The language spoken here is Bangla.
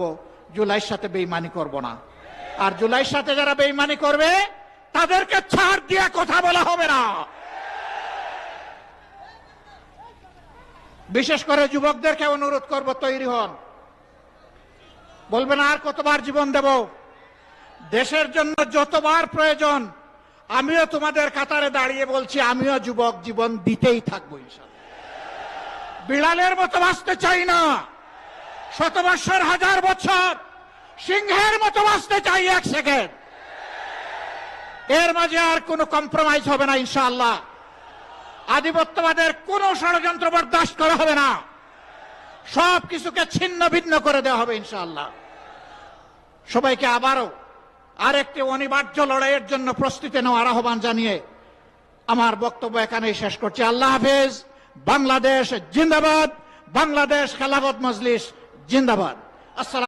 করব, জুলাইয়ের সাথে বেঈমানি করব না। আর জুলাইয়ের সাথে যারা বেঈমানি করবে তাদেরকে ছাড় দিয়ে কথা বলা হবে না। বিশেষ করে যুবকদেরকে অনুরোধ করব, তৈরি হন। বলবেন আর কতবার জীবন দেব? দেশের জন্য যতবার প্রয়োজন আমিও তোমাদের কাতারে দাঁড়িয়ে বলছি, আমিও যুবক, জীবন দিতেই থাকবো ইনশাআল্লাহ। বিড়ালের মতো বাঁচতে চাই না, 100 বৎসর, 1000 বছর, সিংহের মতো বাঁচতে চাই 1 সেকেন্ড। এর মাঝে আর কোনো কম্প্রোমাইজ হবে না ইনশাআল্লাহ। আধিপত্যবাদের কোন ষড়যন্ত্র বরদাস্ত করা হবে না, সব কিছুকে ছিন্ন ভিন্ন করে দেওয়া হবে ইনশাআল্লাহ। সবাইকে আবারও আরেকটি অনিবার্য লড়াইয়ের জন্য প্রস্তুতি নেওয়ার আহ্বান জানিয়ে আমার বক্তব্য এখানেই শেষ করছি। আল্লাহ হাফেজ। বাংলাদেশ জিন্দাবাদ। বাংলাদেশ খেলাফত মজলিস জিন্দাবাদ। আসসালাম।